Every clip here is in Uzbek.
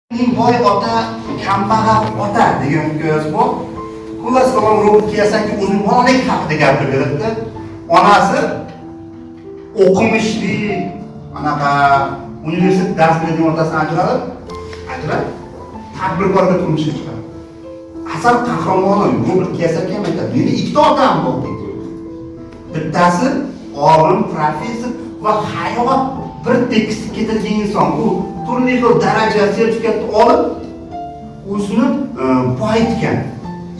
Boy ota, kambag'al ota degan hikoyasi bor. Xullas kalom Robert Kiyosaki o'zining bolalik haqida gapirib beradi. Onasi o'qimishli, anaqa universitet dars beradigan otasidan ajralib, tadbirkorga turmushga chiqadi. Asar qahramoni Robert Kiyosaki ham aytadi, meni ikkita otam bor deydi. Bittasi olim, professor va hayot bir tekisda ketadigan inson. U turli xil daraja, sertifikatni olib, o'zini boyitgan.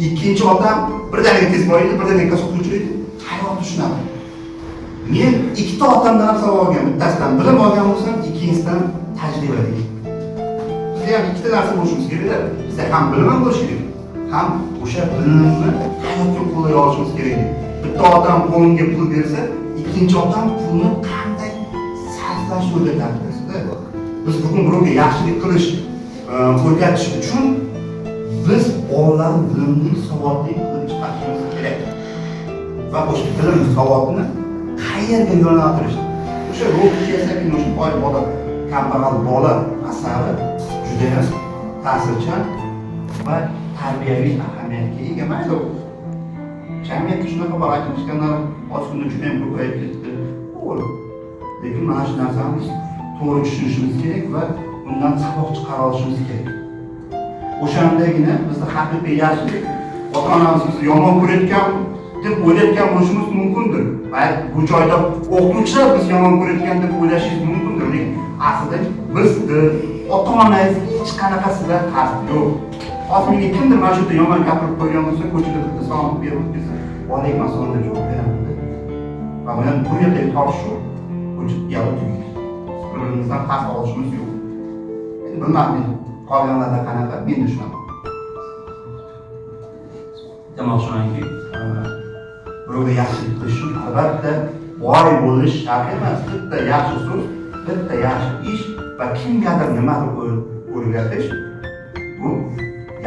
Ikkinchi odam birdaniga tez boyidi, birdaniga sotuvchi edi. Hayotni shunaqa. Men ikkita otamdan ham savob olgan, bittasidan bilim olgan bo'lsam, ikkinchisidan tajriba deydi. Bizda ham ikkita narsa bo'lishimiz kerak. Bizda ham bilim bo'lishi kerak, ham o'sha bilimni hayotga qo'llay olishimiz kerak. Bitta odam qo'limga pul bersa, ikkinchi odam pulni qanday sarflashni o'rgatadi. Biz bugun birovga yaxshilik qilish, o'rgatish uchun biz bolalarni bilimli, savodli qilib chiqarishimiz kerak. Va o'sha bilim, savodni qayerga yo'naltirish? O'sha Robert Kiyosakining o'sha boy bola, kambag'al bola asari juda ham ta'sirchan va tarbiyaviy ahamiyatga ega. Mayli, jamiyatda shunaqa bor aytishganlar, ozgina juda ham ko'payib ketdi. Lekin mana shu narsani to'g'ri tushunishimiz kerak va undan saboq chiqara olishimiz kerak. O'shandagina bizda haqiqiy yaxshilik ota-onamiz bizni yomon ko'rayotgan deb o'ylayotgan bo'lishimiz mumkindir. Balki bu joyda o'qituvchilar bizni yomon ko'rayotgan deb o'ylashingiz mumkindir. Lekin aslida bizni ota-onangiz hech qanaqasida farq yo'q. Hozir menga kimdir mana shu yerda yomon gapirib qo'ygan bo'lsa, ko'chada bitta salom berib o'tsa, "Alaykum assalom" deb javob beraman. Va men bu yerdagi tortishuv ko'chib yalib birbirimizdan farq olishimiz yo'q. Endi bilmadim, qolganlarda qanaqa, men tushunaman. Demoqchimanki, birovga yaxshilik qilish uchun albatta boy bo'lish shart emas. Bitta yaxshi so'z, bitta yaxshi ish va kimgadir nimadir o'rgatish bu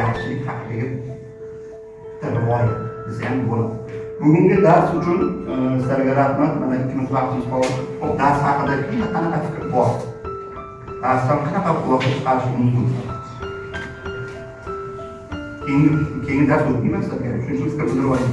yaxshilik haqiga bitta rivoyat desa ham bo'ladi. Bugungi dars uchun sizlarga rahmat. Mana 2 minut vaqtimiz qoldi. Dars haqida kimda qanaqa fikr bor? Darsdan qanaqa xulosa chiqarish mumkin? Keyingi dars o'tmayman sizlarga. Shuning uchun fikr bildirib oling.